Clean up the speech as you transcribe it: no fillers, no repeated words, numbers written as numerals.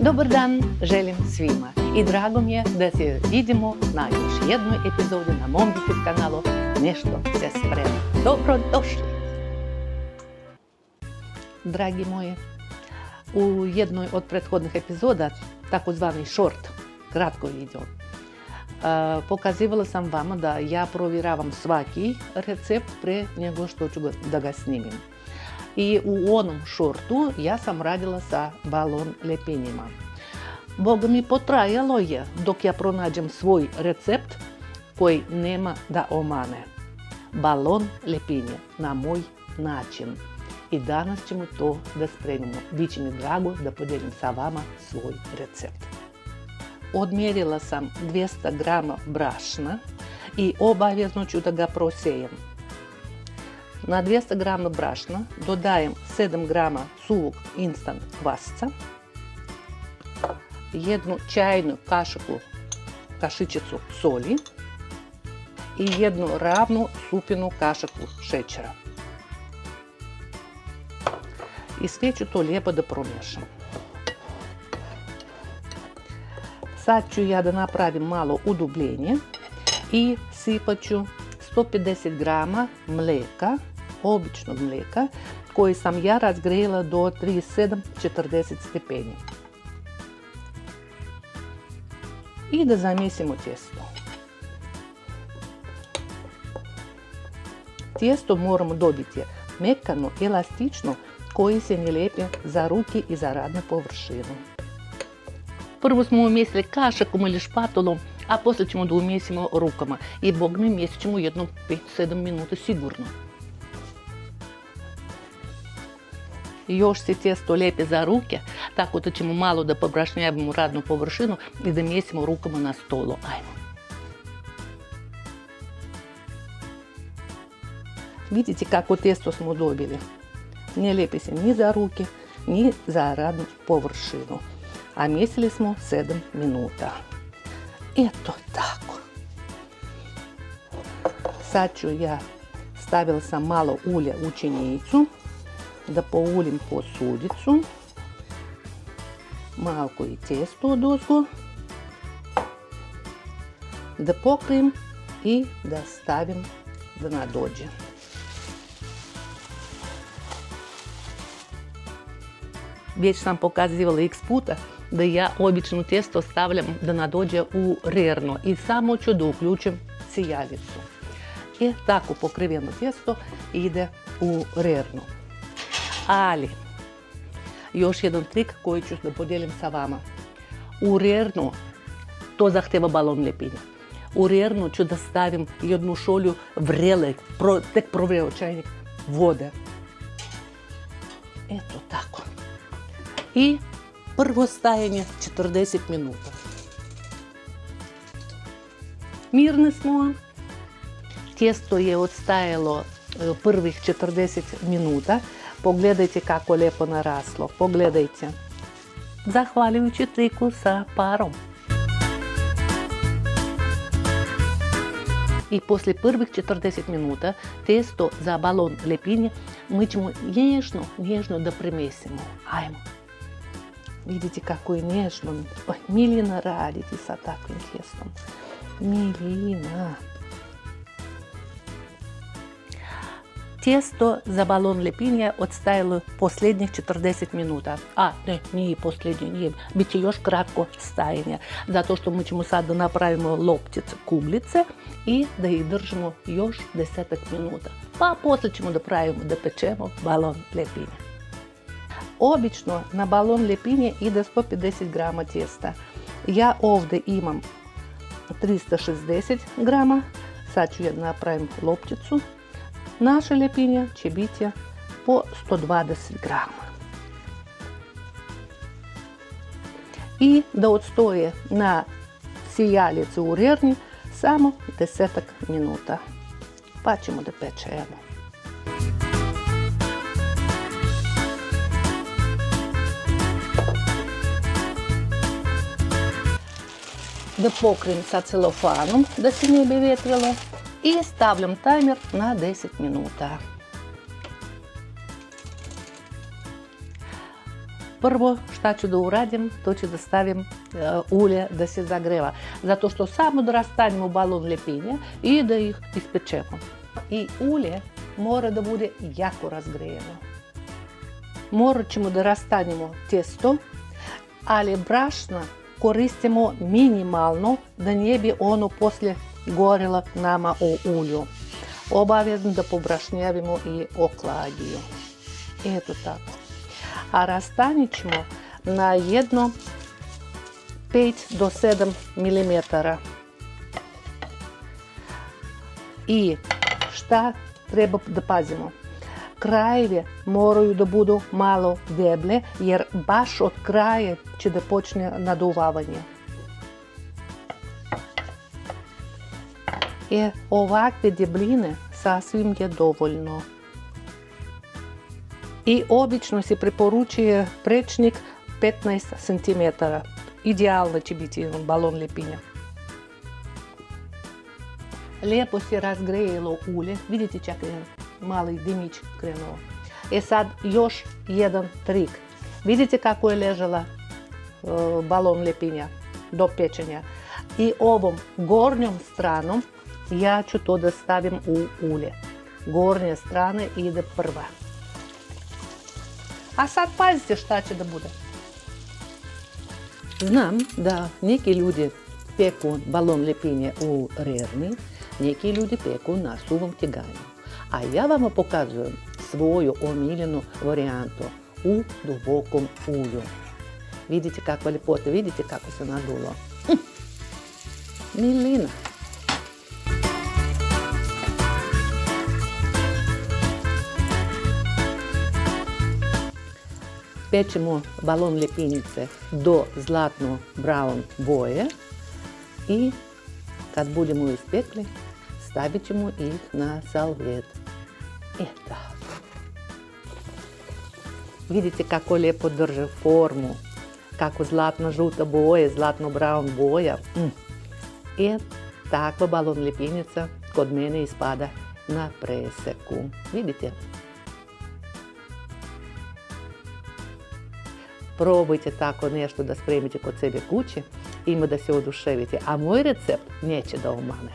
Dobar dan želim svima i drago mi je da se vidimo na još jednoj epizodi na mom YouTube kanalu Nešto se sprema. Dobrodošli! Dragi moji, u jednoj od prethodnih epizoda, takozvani short, kratko video, pokazivala sam vama da ja provjeravam svaki recept pre nego što ću da ga snimim. I u onom shortu ja sam radila sa balon lepinjima. Boga mi potrajalo je dok ja pronađem svoj recept koji nema da omane. Balon lepinje na moj način. I danas ćemo to da spremimo. Biće mi drago da podijelim sa vama svoj recept. Odmjerila sam 200 grama brašna i obavezno ću da ga prosejem. Na 200 grama brašna dodajem 7 grama suvog instant kvasca, jednu čajnu kašičicu soli i jednu ravnu supinu kašiku šećera. I sve ću to lijepo da promiješam. Sad ću ja da napravim malo udubljenje i sipat ću 150 grama mlijeka, običnog mlijeka, koji sam ja razgrela do 37-40 stepeni. I da zamjesimo tijesto. Tijesto moramo dobiti mekano, elastično, koji se ne lijepi za ruke i za radnu površinu. Prvo smo umjesili kašakom ili špatulom, a poslije ćemo da umjesimo rukama. I bog mi mjesit ćemo jedno 5-7 minuta sigurno. Još se tijesto lijepi za ruke, tako da ćemo malo da pobrašnjavimo radnu površinu i da mjesimo rukama na stolu. Ajmo. Vidite kako tijesto smo dobili. Ne lijepi se ni za ruke, ni za radnu površinu. A mjesili smo 7 minuta. Eto tako. Sad ću ja, stavila sam malo ulja u činjenicu, da poulim posudicu, malko i tijesto odozgo, da pokrijem i da stavim da nadođe. Već sam pokazivala x puta da ja obično tijesto stavljam da nadođe u rerno i samo ću da uključim sijalicu. I tako pokriveno tijesto ide u rerno. Ali, još jedan trik koji ću da podijelim sa vama. U rernu, to zahteva balon lepinja, u rernu ću da stavim jednu šolju vrele, tek provreo čajnik vode. Eto tako. I prvo stajanje 40 minuta. Mirni smo. Tijesto je odstajalo prvih 40 minuta. Pogledajte kako lijepo naraslo. Pogledajte. Zahvaljujući triku sa parom. I poslije prvih 40 minuta tijesto za balon lepinje mi ćemo nježno da premesimo. Ajmo. Vidite kako je nježno. Milina raditi sa takvim tijestom. Milina. Tijesto za balon lepinje odstajalo posljednjih 40 minuta. A ne, nije posljednje, nije. Biće još kratko stajanje. Zato što mi ćemo sad da napravimo loptice, kuglice i da ih držimo još 10 minuta. Pa poslije ćemo da pečemo balon lepinje. Obično na balon lepinje ide 150 grama tijesta. Ja ovdje imam 360 grama. Sad ću napravim lopticu. Naše lepinje će biti po 120 grama. I da odstoje na sijalici u rerni samo 10 minuta. Pa ćemo da pečemo. Da pokrijem sa celofanom da se ne bi vjetrilo i stavljam tajmer na 10 minuta. Prvo šta ću da uradim, to ću da stavim ulje da se zagreva. Zato što samo da rastanemo balon lepinja i da ih ispečemo. I ulje mora da bude jako razgrejeno. Morat ćemo da rastanemo testo, ali brašna koristimo minimalno da ne bi ono poslije gorelo nama u ulju. Obavezno da pobrašnjavimo i oklagiju. Eto tako. A rastanit ćemo na jedno 5 do 7 mm. I šta treba da pazimo? Krajevi moraju da budu malo deblje, jer baš od kraja će da počne naduvavanje. Ovakve debljine sasvim je dovoljno. I obično se preporučuje prečnik 15 cm. Idealno će biti balon lepinja. Lijepo se razgrejelo ulje. Vidite, čak je mali dimić krenuo. Sad još jedan trik. Vidite kako je ležala balon lepinja do pečenja. I ovom gornjom stranom ja ću to da stavim u ulje. Gornja strana ide prva. A sad pazite šta će da bude. Znam da neki ljudi peku balon lepinje u rerni, neki ljudi peku na suvom tiganju. A ja vam pokazujem svoju omiljenu varijantu u dubokom ulju. Vidite kakva ljepota, vidite kako se nadulo. Milina. Pečemo balon lepinjice do zlatno brown boje i kad budemo ispekli, stavit ćemo ih na salvet. Tako. Vidite kako lijepo drže formu, kako zlatno žuta boja, zlatno brown boja. Takva balon lepinjica kod mene ispada na preseku. Vidite? Probajte tako nešto da spremite kod sebe kući, ima da se oduševite, a moj recept neće da omane.